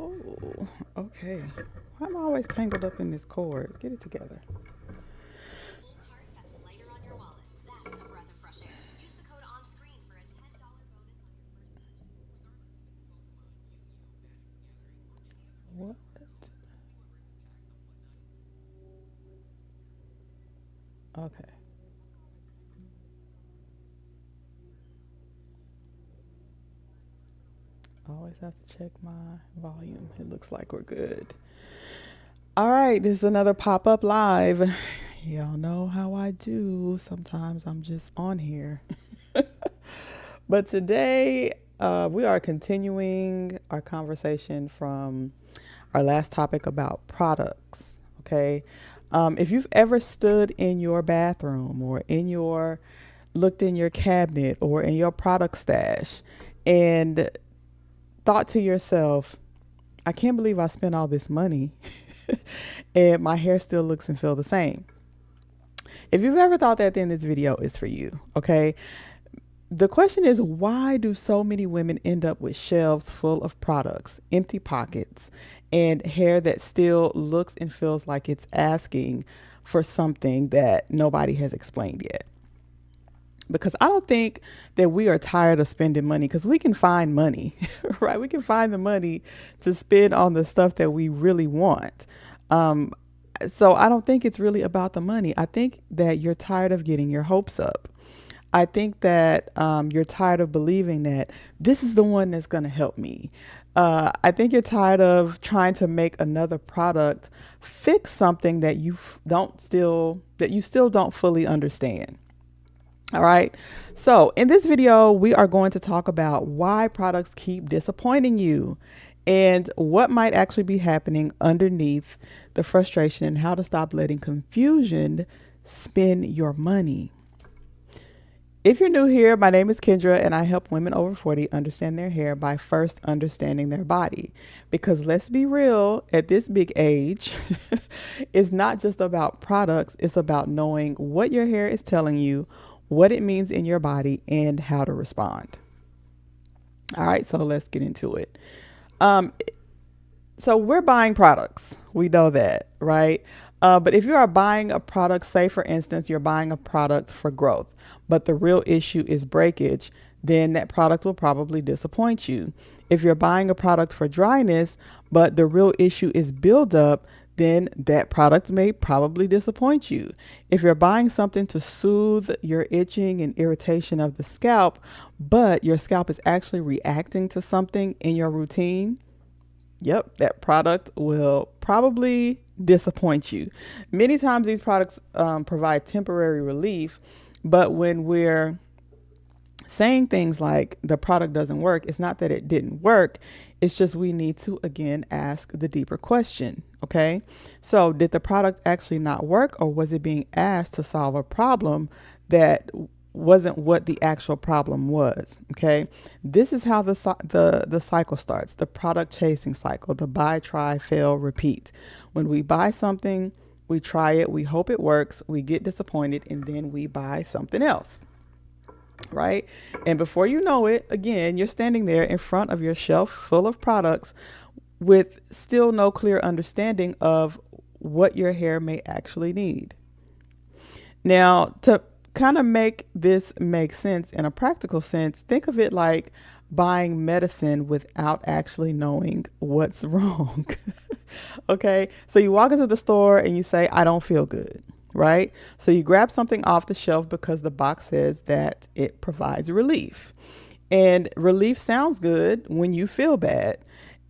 Oh, okay. Why am I always tangled up in this cord? Get it together. What? Okay. Always have to check my volume. It looks like we're good. All right, this is another pop up live. Y'all know how I do. Sometimes I'm just on here. But today, we are continuing our conversation from our last topic about products. Okay. If you've ever stood in your bathroom or looked in your cabinet or in your product stash and thought to yourself, I can't believe I spent all this money and my hair still looks and feel the same. If you've ever thought that, then this video is for you. Okay. The question is, why do so many women end up with shelves full of products, empty pockets, and hair that still looks and feels like it's asking for something that nobody has explained yet? Because I don't think that we are tired of spending money, because we can find money, right? We can find the money to spend on the stuff that we really want. Um, so I don't think it's really about the money. I think that you're tired of getting your hopes up. I think that you're tired of believing that this is the one that's going to help me. I think you're tired of trying to make another product fix something that you still don't fully understand. All right. So in this video, we are going to talk about why products keep disappointing you and what might actually be happening underneath the frustration and how to stop letting confusion spin your money. If you're new here, my name is Kendra and I help women over 40 understand their hair by first understanding their body. Because let's be real, at this big age, it's not just about products, it's about knowing what your hair is telling you, what it means in your body, and how to respond. All right, so let's get into it. Um, so we're buying products. We know that, right? But if you are buying a product, say for instance, you're buying a product for growth, but the real issue is breakage, then that product will probably disappoint you. If you're buying a product for dryness, but the real issue is buildup, then that product may probably disappoint you. If you're buying something to soothe your itching and irritation of the scalp, but your scalp is actually reacting to something in your routine, yep, that product will probably disappoint you. Many times these products provide temporary relief, but when we're saying things like the product doesn't work, it's not that it didn't work. It's just we need to again ask the deeper question. Okay. So did the product actually not work, or was it being asked to solve a problem that wasn't what the actual problem was? Okay. This is how the cycle starts, the product chasing cycle, the buy, try, fail, repeat. When we buy something, we try it, we hope it works, we get disappointed, and then we buy something else. Right. And before you know it, again, you're standing there in front of your shelf full of products with still no clear understanding of what your hair may actually need. Now, to kind of make this make sense in a practical sense, think of it like buying medicine without actually knowing what's wrong. Okay. So you walk into the store and you say, I don't feel good. Right? So you grab something off the shelf because the box says that it provides relief. And relief sounds good when you feel bad.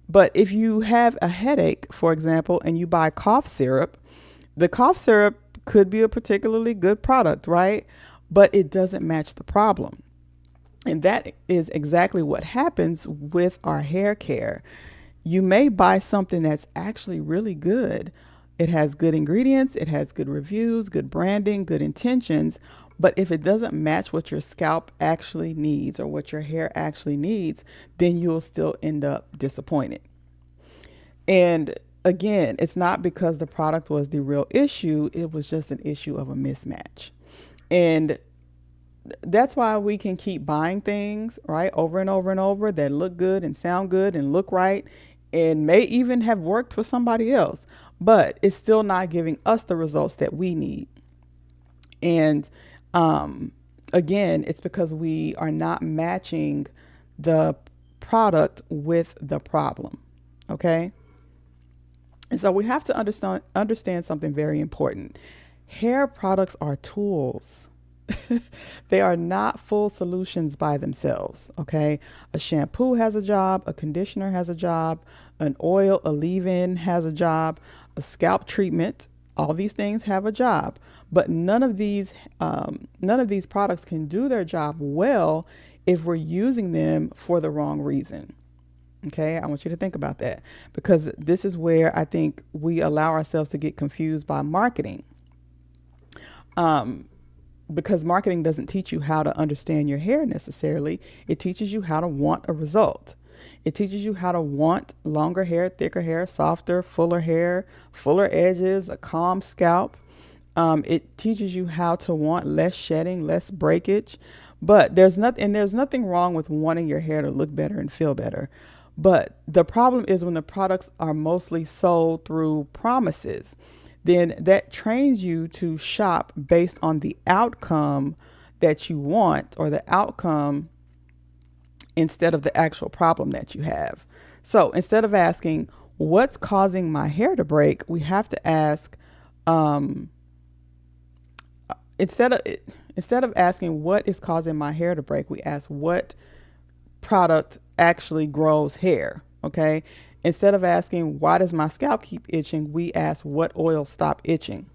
But if you have a headache, for example, and you buy cough syrup, the cough syrup could be a particularly good product, right? But it doesn't match the problem. And that is exactly what happens with our hair care. You may buy something that's actually really good. It has good ingredients, it has good reviews, good branding, good intentions. But if it doesn't match what your scalp actually needs or what your hair actually needs, then you'll still end up disappointed. And again, it's not because the product was the real issue, it was just an issue of a mismatch. And that's why we can keep buying things, right, over and over and over that look good and sound good and look right. and may even have worked for somebody else, but it's still not giving us the results that we need. And again, it's because we are not matching the product with the problem. Okay. And so we have to understand something very important. Hair products are tools. They are not full solutions by themselves. Okay. A shampoo has a job, a conditioner has a job, an oil, a leave-in has a job, a scalp treatment. All these things have a job, but none of these products can do their job well if we're using them for the wrong reason. Okay, I want you to think about that, because this is where I think we allow ourselves to get confused by marketing. Um, because marketing doesn't teach you how to understand your hair necessarily. It teaches you how to want a result. It teaches you how to want longer hair, thicker hair, softer, fuller edges, a calm scalp. It teaches you how to want less shedding, less breakage. But there's nothing wrong with wanting your hair to look better and feel better. But the problem is when the products are mostly sold through promises, then that trains you to shop based on the outcome that you want, or the outcome instead of the actual problem that you have. So instead of asking, what's causing my hair to break, we have to ask, um, instead of instead of asking what is causing my hair to break, we ask what product actually grows hair. Okay. Instead of asking why does my scalp keep itching, we ask what oil stop itching.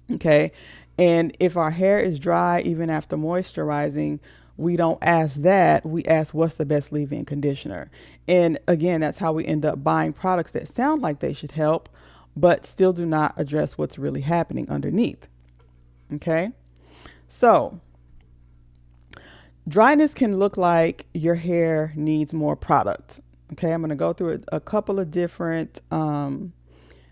Okay. And if our hair is dry even after moisturizing, we don't ask that. We ask what's the best leave-in conditioner. And again, that's how we end up buying products that sound like they should help, but still do not address what's really happening underneath. Okay. So dryness can look like your hair needs more product. Okay, I'm going to go through a couple of different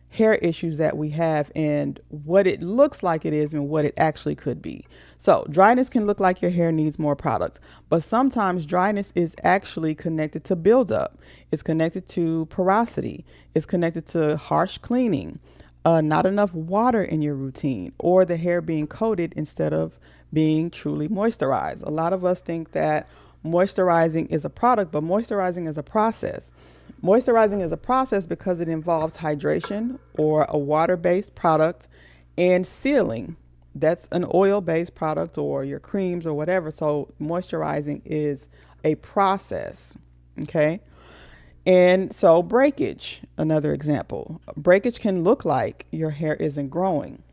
hair issues that we have and what it looks like it is and what it actually could be. So dryness can look like your hair needs more product, but sometimes dryness is actually connected to buildup. It's connected to porosity. It's connected to harsh cleaning, not enough water in your routine, or the hair being coated instead of being truly moisturized. A lot of us think that moisturizing is a product, but moisturizing is a process. Moisturizing is a process because it involves hydration or a water-based product and sealing. That's an oil-based product or your creams or whatever. So moisturizing is a process. Okay. And so breakage, another example. Breakage can look like your hair isn't growing.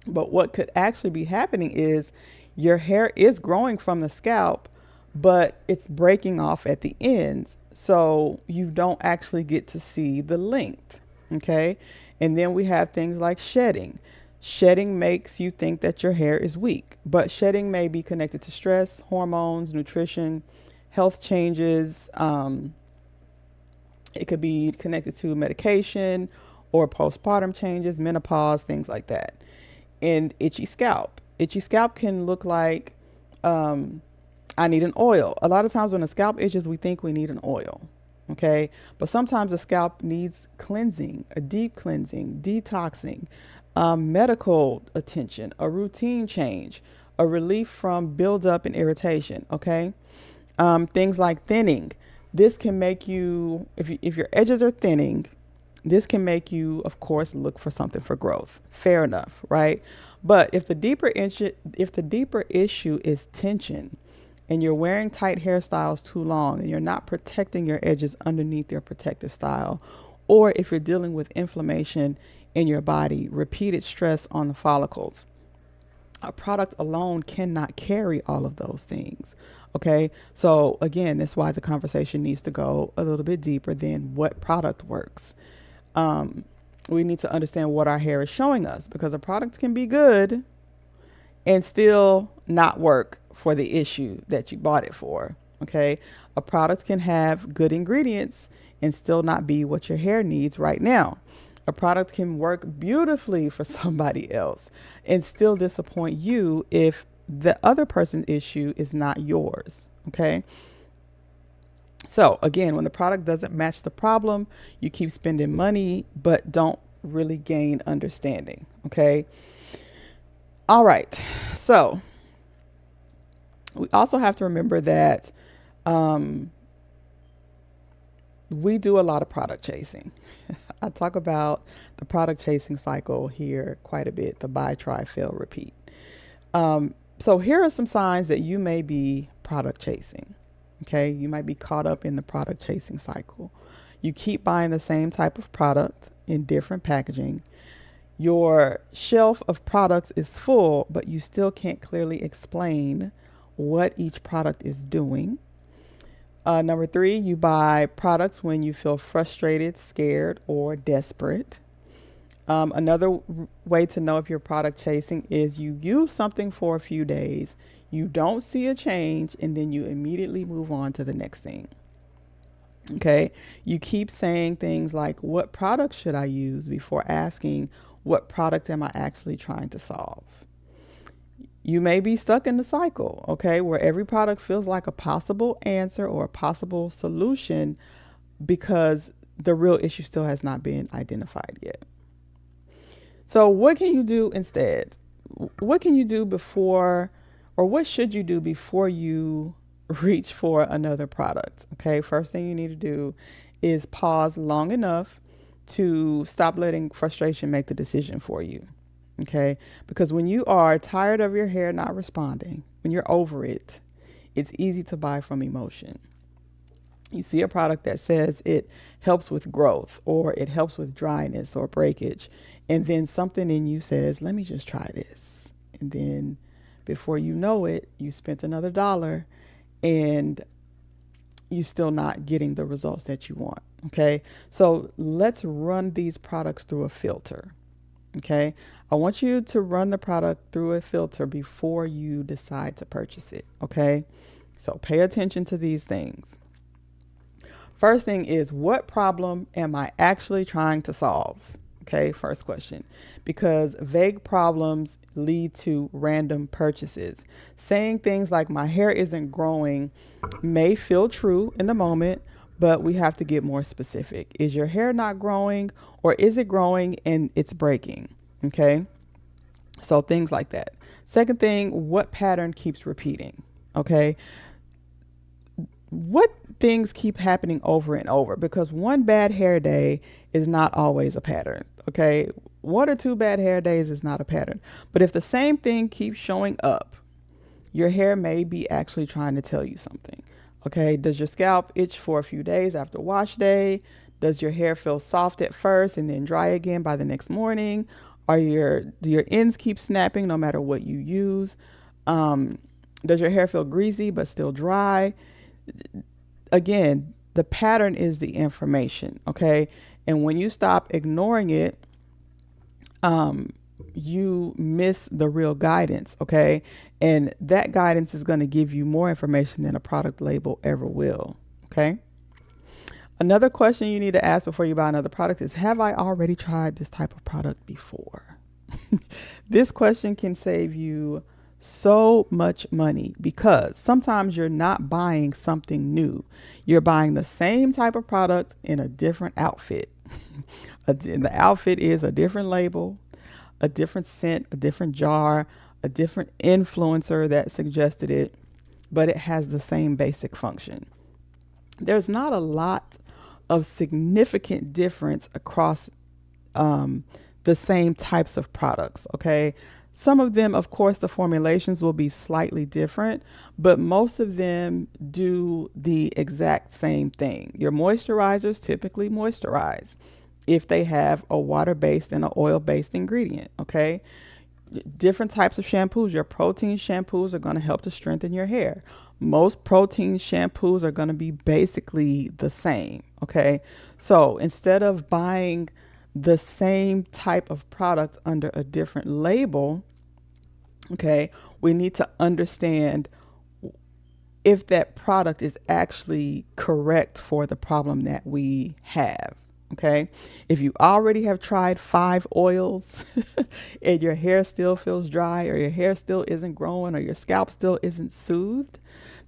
But what could actually be happening is your hair is growing from the scalp, but it's breaking off at the ends. So you don't actually get to see the length. Okay. And then we have things like shedding. Shedding makes you think that your hair is weak, but shedding may be connected to stress, hormones, nutrition, health changes. It could be connected to medication or postpartum changes, menopause, things like that. And itchy scalp. Itchy scalp can look like I need an oil. A lot of times when the scalp itches, we think we need an oil. Okay. But sometimes the scalp needs cleansing, a deep cleansing, detoxing, medical attention, a routine change, a relief from buildup and irritation. Okay. Things like thinning. This can make you, if your edges are thinning, this can make you, of course, look for something for growth. Fair enough, right? But if the deeper issue is tension, and you're wearing tight hairstyles too long, and you're not protecting your edges underneath your protective style, or if you're dealing with inflammation in your body, repeated stress on the follicles, a product alone cannot carry all of those things. Okay. So again, that's why the conversation needs to go a little bit deeper than what product works. We need to understand what our hair is showing us, because a product can be good and still not work for the issue that you bought it for. Okay. A product can have good ingredients and still not be what your hair needs right now. A product can work beautifully for somebody else and still disappoint you if the other person's issue is not yours. Okay. So again, when the product doesn't match the problem, you keep spending money but don't really gain understanding. Okay. All right. So we also have to remember that um, we do a lot of product chasing. I talk about the product chasing cycle here quite a bit, the buy, try, fail, repeat. So here are some signs that you may be product chasing. Okay, you might be caught up in the product chasing cycle. You keep buying the same type of product in different packaging. Your shelf of products is full, but you still can't clearly explain what each product is doing. Number three, you buy products when you feel frustrated, scared, or desperate. Another way to know if you're product chasing is you use something for a few days, you don't see a change, and then you immediately move on to the next thing. Okay. You keep saying things like, what product should I use, before asking, what product am I actually trying to solve? You may be stuck in the cycle, okay, where every product feels like a possible answer or a possible solution because the real issue still has not been identified yet. So, what can you do instead? What can you do before, or what should you do before you reach for another product? Okay, first thing you need to do is pause long enough to stop letting frustration make the decision for you. Okay, because when you are tired of your hair not responding, when you're over it, it's easy to buy from emotion. You see a product that says it helps with growth or it helps with dryness or breakage, and then something in you says, let me just try this. And then before you know it, you spent another dollar and you're still not getting the results that you want. Okay, so let's run these products through a filter. Okay, I want you to run the product through a filter before you decide to purchase it. Okay, so pay attention to these things. First thing is, what problem am I actually trying to solve? Okay, first question. Because vague problems lead to random purchases. Saying things like my hair isn't growing may feel true in the moment, but we have to get more specific. Is your hair not growing, or is it growing and it's breaking? Okay, so things like that. Second thing, what pattern keeps repeating? Okay, what things keep happening over and over? Because one bad hair day is not always a pattern. Okay, one or two bad hair days is not a pattern. But if the same thing keeps showing up, your hair may be actually trying to tell you something. Okay, does your scalp itch for a few days after wash day? Does your hair feel soft at first and then dry again by the next morning? Do your ends keep snapping no matter what you use? Does your hair feel greasy but still dry? Again, the pattern is the information, okay? And when you stop ignoring it, you miss the real guidance, okay? And that guidance is going to give you more information than a product label ever will, okay? Another question you need to ask before you buy another product is, have I already tried this type of product before? This question can save you so much money, because sometimes you're not buying something new. You're buying the same type of product in a different outfit. The outfit is a different label, a different scent, a different jar, a different influencer that suggested it, but it has the same basic function. There's not a lot of significant difference across the same types of products, okay? Some of them, of course, the formulations will be slightly different, but most of them do the exact same thing. Your moisturizers typically moisturize if they have a water-based and an oil-based ingredient, okay? Different types of shampoos. Your protein shampoos are going to help to strengthen your hair. Most protein shampoos are going to be basically the same, okay? So instead of buying the same type of product under a different label, okay, we need to understand if that product is actually correct for the problem that we have. Okay, if you already have tried 5 oils and your hair still feels dry, or your hair still isn't growing, or your scalp still isn't soothed,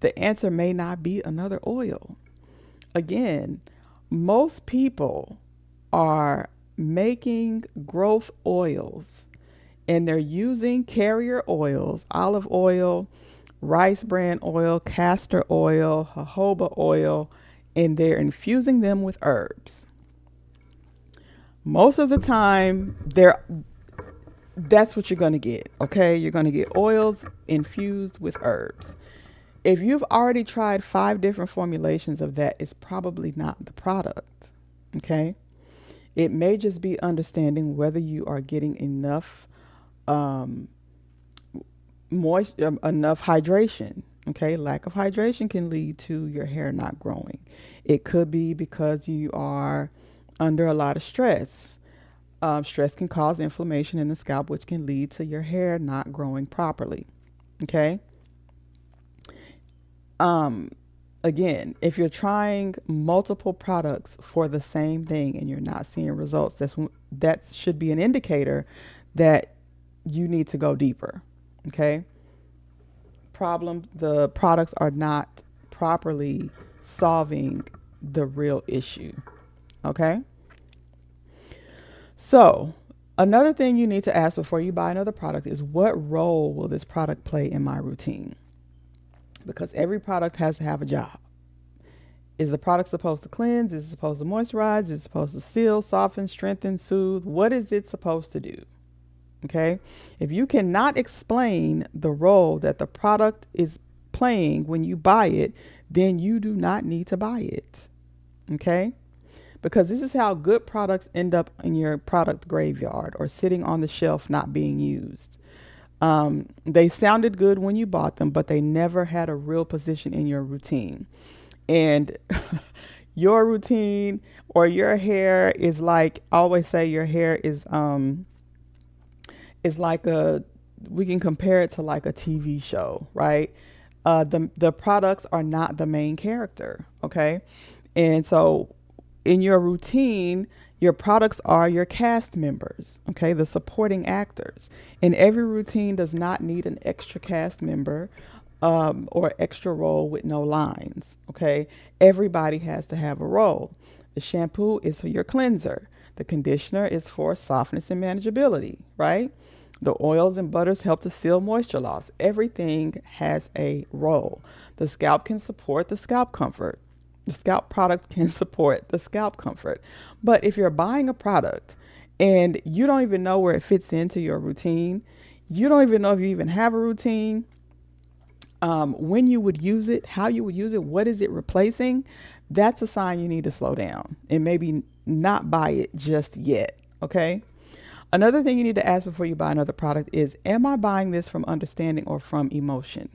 the answer may not be another oil. Again, most people are making growth oils and they're using carrier oils, olive oil, rice bran oil, castor oil, jojoba oil, and they're infusing them with herbs. Most of the time, that's what you're going to get, okay? You're going to get oils infused with herbs. If you've already tried 5 different formulations of that, it's probably not the product, okay? It may just be understanding whether you are getting enough um, moisture, enough hydration. Okay, lack of hydration can lead to your hair not growing. It could be because you are under a lot of stress. Stress can cause inflammation in the scalp, which can lead to your hair not growing properly. Okay. Um, Again, if you're trying multiple products for the same thing and you're not seeing results, that should be an indicator that you need to go deeper. Okay. The products are not properly solving the real issue. Okay. So, another thing you need to ask before you buy another product is, what role will this product play in my routine? Because every product has to have a job. Is the product supposed to cleanse? Is it supposed to moisturize? Is it supposed to seal, soften, strengthen, soothe? What is it supposed to do? Okay. If you cannot explain the role that the product is playing when you buy it, then you do not need to buy it. Okay. Because this is how good products end up in your product graveyard or sitting on the shelf not being used. They sounded good when you bought them, but they never had a real position in your routine. And your routine or your hair is like, I always say your hair is like we can compare it to like a TV show, right? The products are not the main character, okay? And so in your routine, your products are your cast members, okay, the supporting actors. And every routine does not need an extra cast member or extra role with no lines, okay? Everybody has to have a role. The shampoo is for your cleanser. The conditioner is for softness and manageability, right? The oils and butters help to seal moisture loss. Everything has a role. The scalp can support the scalp comfort. The scalp product can support the scalp comfort. But if you're buying a product and you don't even know where it fits into your routine, you don't even know if you even have a routine, when you would use it, how you would use it, what is it replacing, that's a sign you need to slow down and maybe not buy it just yet. Okay. Another thing you need to ask before you buy another product is, am I buying this from understanding or from emotion?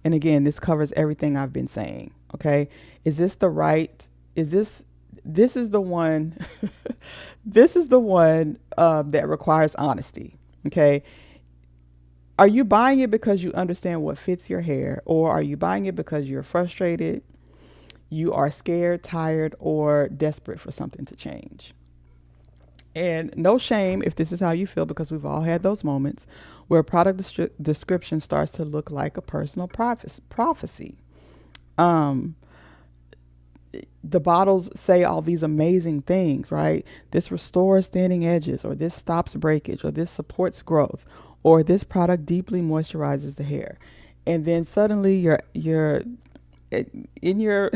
And again, this covers everything I've been saying. Okay. Is this the right, this is the one, this is the one that requires honesty. Okay. Are you buying it because you understand what fits your hair, or are you buying it because you're frustrated, you are scared, tired, or desperate for something to change? And no shame if this is how you feel, because we've all had those moments where a product description starts to look like a personal prophecy. Um, the bottles say all these amazing things, right? This restores thinning edges, or this stops breakage, or this supports growth, or this product deeply moisturizes the hair. And then suddenly you're in your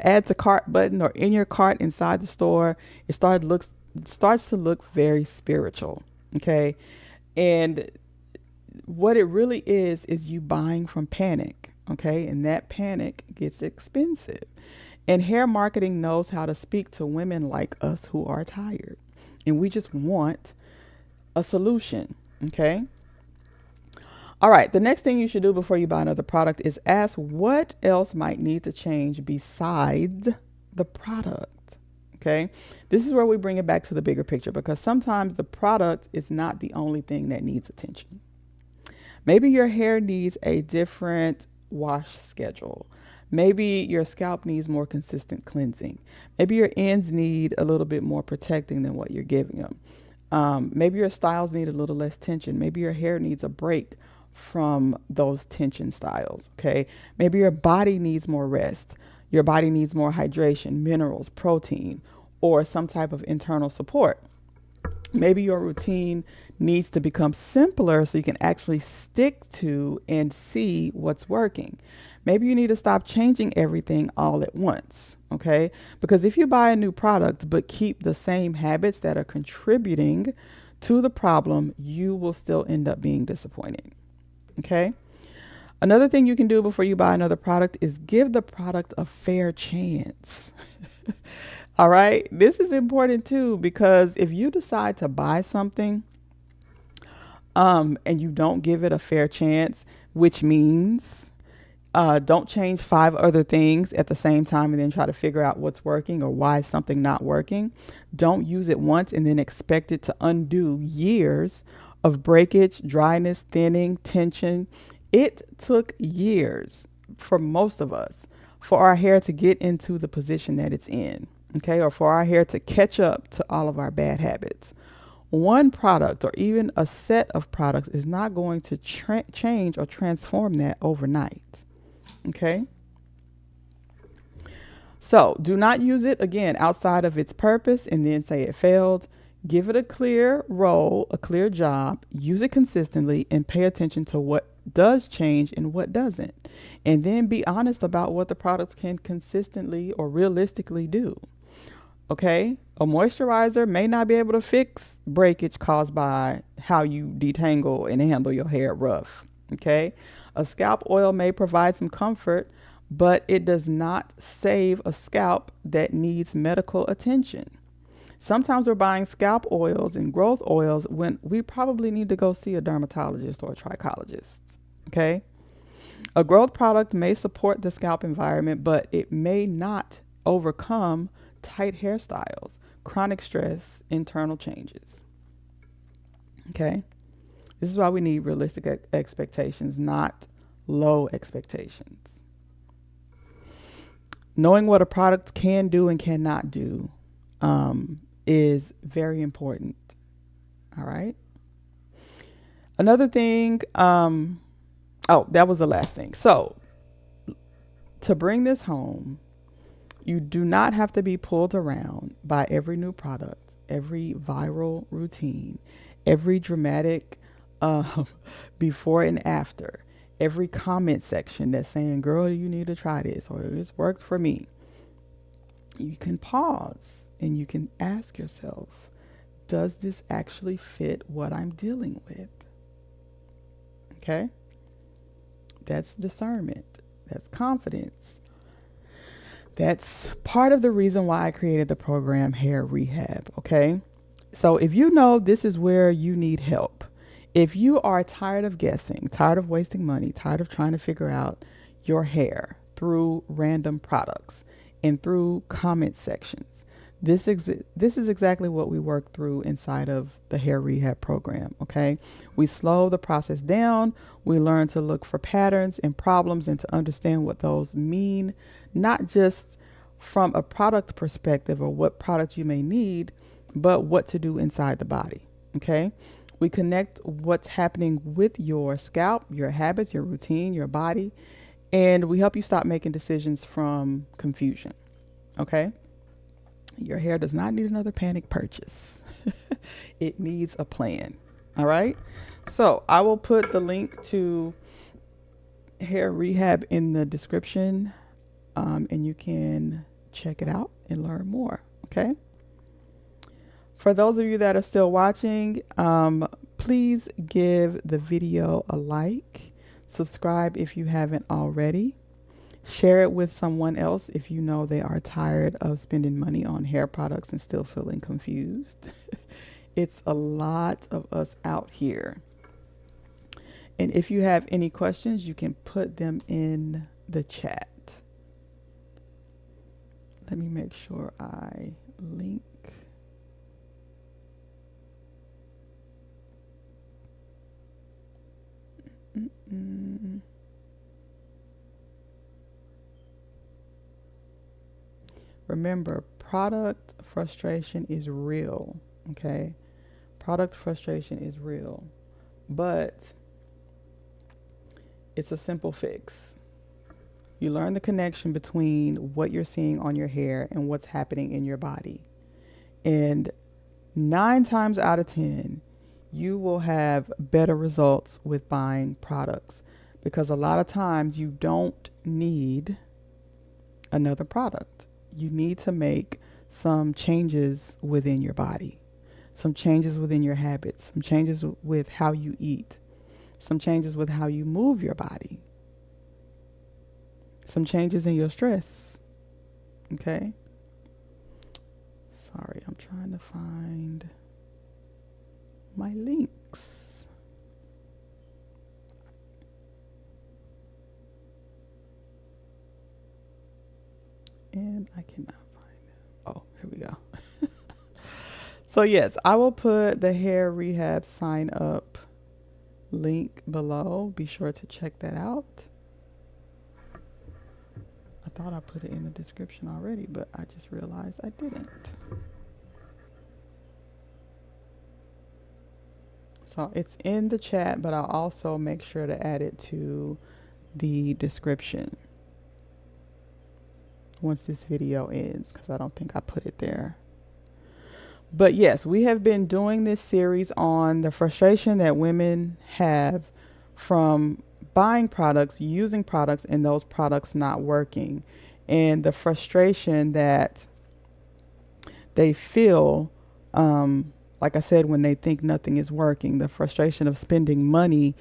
add to cart button or in your cart inside the store, it starts to look very spiritual. Okay. And what it really is you buying from panic. Okay. And that panic gets expensive. And hair marketing knows how to speak to women like us who are tired. And we just want a solution. Okay. All right. The next thing you should do before you buy another product is ask what else might need to change besides the product. Okay. This is where we bring it back to the bigger picture, because sometimes the product is not the only thing that needs attention. Maybe your hair needs a different wash schedule. Maybe your scalp needs more consistent cleansing. Maybe your ends need a little bit more protecting than what you're giving them. Maybe your styles need a little less tension. Maybe your hair needs a break from those tension styles. Okay. Maybe your body needs more rest. Your body needs more hydration, minerals, protein, or some type of internal support. Maybe your routine needs to become simpler so you can actually stick to and see what's working. Maybe you need to stop changing everything all at once, okay? Because if you buy a new product but keep the same habits that are contributing to the problem, you will still end up being disappointed, okay? Another thing you can do before you buy another product is give the product a fair chance. All right. This is important too, because if you decide to buy something, and you don't give it a fair chance, which means don't change five other things at the same time and then try to figure out what's working or why is something not working. Don't use it once and then expect it to undo years of breakage, dryness, thinning, tension. It took years for most of us for our hair to get into the position that it's in, okay, or for our hair to catch up to all of our bad habits. One product or even a set of products is not going to change or transform that overnight, okay? So do not use it again outside of its purpose and then say it failed. Give it a clear role, a clear job, use it consistently, and pay attention to what does change and what doesn't. And then be honest about what the products can consistently or realistically do. Okay? A moisturizer may not be able to fix breakage caused by how you detangle and handle your hair rough. Okay? A scalp oil may provide some comfort, but it does not save a scalp that needs medical attention. Sometimes we're buying scalp oils and growth oils when we probably need to go see a dermatologist or a trichologist. Okay? A growth product may support the scalp environment, but it may not overcome tight hairstyles, chronic stress, internal changes. Okay? This is why we need realistic expectations, not low expectations. Knowing what a product can do and cannot do is very important. All right. Another thing, that was the last thing. So to bring this home, you do not have to be pulled around by every new product, every viral routine, every dramatic before and after, every comment section that's saying, girl, you need to try this, or this worked for me. You can pause and you can ask yourself, does this actually fit what I'm dealing with? Okay? That's discernment. That's confidence. That's part of the reason why I created the program Hair Rehab, okay? So if you know this is where you need help, if you are tired of guessing, tired of wasting money, tired of trying to figure out your hair through random products and through comment sections, this is exactly what we work through inside of the Hair Rehab program, okay? We slow the process down. We learn to look for patterns and problems and to understand what those mean, not just from a product perspective or what product you may need, but what to do inside the body, okay? We connect what's happening with your scalp, your habits, your routine, your body, and we help you stop making decisions from confusion, okay? Your hair does not need another panic purchase. It needs a plan. All right. So I will put the link to Hair Rehab in the description, and you can check it out and learn more. Okay. For those of you that are still watching, please give the video a like, subscribe if you haven't already. Share it with someone else if you know they are tired of spending money on hair products and still feeling confused. It's a lot of us out here. And if you have any questions, you can put them in the chat. Let me make sure I link. Remember, product frustration is real, okay? Product frustration is real, but it's a simple fix. You learn the connection between what you're seeing on your hair and what's happening in your body. And 9 times out of 10, you will have better results with buying products because a lot of times you don't need another product. You need to make some changes within your body, some changes within your habits, some changes with how you eat, some changes with how you move your body, some changes in your stress. Okay? Sorry, I'm trying to find my links. And I cannot find it. Oh, here we go. So yes, I will put the hair rehab sign up link below. Be sure to check that out. I thought I put it in the description already, but I just realized I didn't. So it's in the chat, but I'll also make sure to add it to the description once this video ends, because I don't think I put it there. But yes, we have been doing this series on the frustration that women have from buying products, using products, and those products not working, and the frustration that they feel, like I said, when they think nothing is working, the frustration of spending money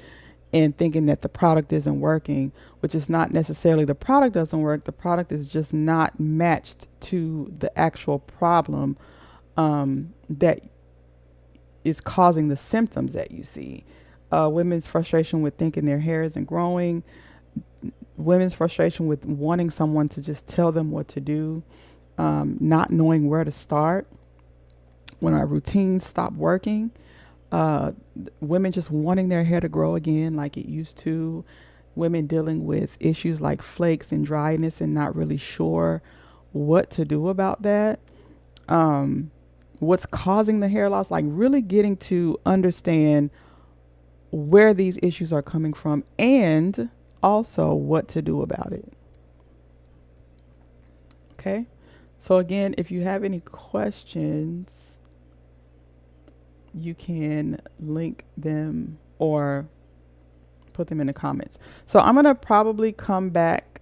and thinking that the product isn't working, which is not necessarily the product doesn't work. The product is just not matched to the actual problem that is causing the symptoms that you see. Women's frustration with thinking their hair isn't growing, women's frustration with wanting someone to just tell them what to do, not knowing where to start when our routines stop working, women just wanting their hair to grow again like it used to, women dealing with issues like flakes and dryness and not really sure what to do about that. What's causing the hair loss, like really getting to understand where these issues are coming from and also what to do about it. Okay. So again, if you have any questions, you can link them or put them in the comments. So I'm going to probably come back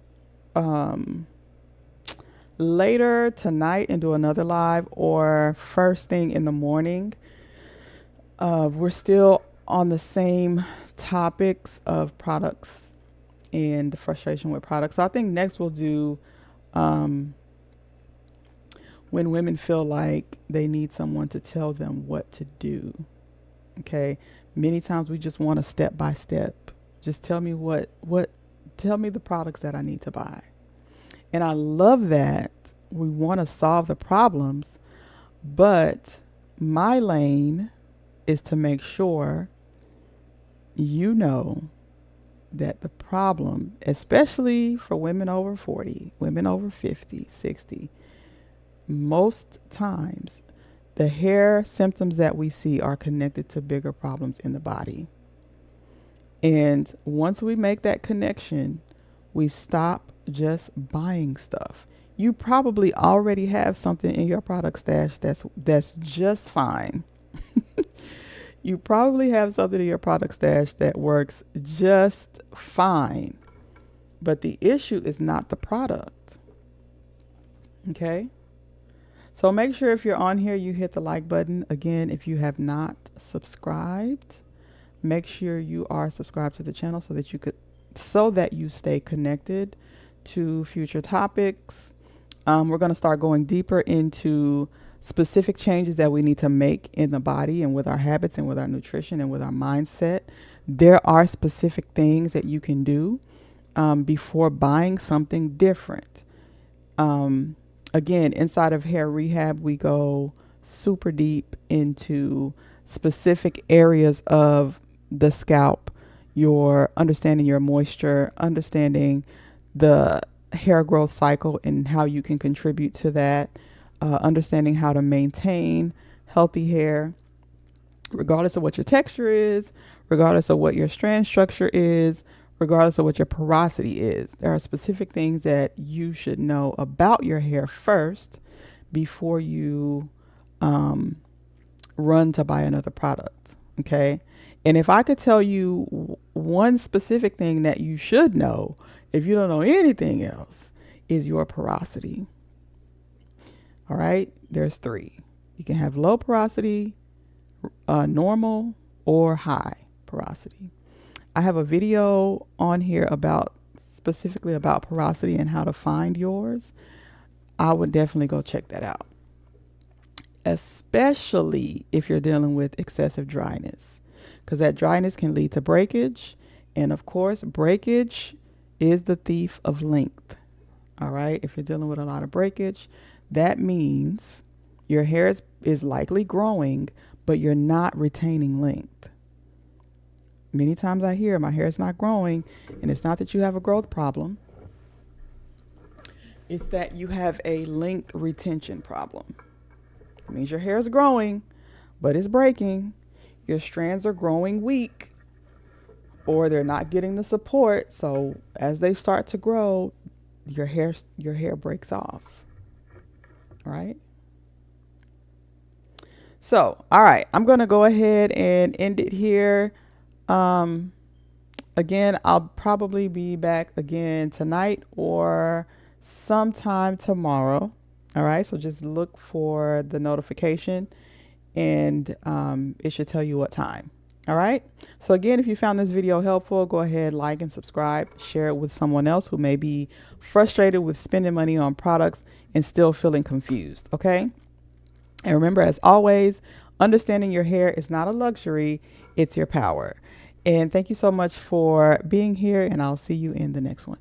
later tonight and do another live, or first thing in the morning. We're still on the same topics of products and the frustration with products. So I think next we'll do when women feel like they need someone to tell them what to do. Okay. Many times we just want a step by step. Just tell me tell me the products that I need to buy. And I love that we want to solve the problems, but my lane is to make sure you know that the problem, especially for women over 40, women over 50, 60, most times the hair symptoms that we see are connected to bigger problems in the body. And once we make that connection, we stop just buying stuff. You probably already have something in your product stash that's just fine. You probably have something in your product stash that works just fine. But the issue is not the product. Okay? So make sure if you're on here, you hit the like button. Again, if you have not subscribed, make sure you are subscribed to the channel so that you stay connected to future topics. We're going to start going deeper into specific changes that we need to make in the body and with our habits and with our nutrition and with our mindset. There are specific things that you can do before buying something different. Again, inside of hair rehab, we go super deep into specific areas of the scalp, your understanding your moisture, understanding the hair growth cycle and how you can contribute to that, understanding how to maintain healthy hair, regardless of what your texture is, regardless of what your strand structure is, regardless of what your porosity is. There are specific things that you should know about your hair first before you run to buy another product. Okay. And if I could tell you one specific thing that you should know, if you don't know anything else, is your porosity. All right. There's three. You can have low porosity, normal, or high porosity. I have a video on here about specifically about porosity and how to find yours. I would definitely go check that out, especially if you're dealing with excessive dryness, because that dryness can lead to breakage. And of course, breakage is the thief of length. All right. If you're dealing with a lot of breakage, that means your hair is likely growing, but you're not retaining length. Many times I hear my hair is not growing, and it's not that you have a growth problem. It's that you have a length retention problem. It means your hair is growing, but it's breaking. Your strands are growing weak, or they're not getting the support. So as they start to grow, your hair breaks off. All right. So, all right, I'm going to go ahead and end it here. Again, I'll probably be back again tonight or sometime tomorrow. All right. So just look for the notification, and it should tell you what time. All right. So again, if you found this video helpful, go ahead, like and subscribe, share it with someone else who may be frustrated with spending money on products and still feeling confused. Okay. And remember, as always, understanding your hair is not a luxury, it's your power. And thank you so much for being here, and I'll see you in the next one.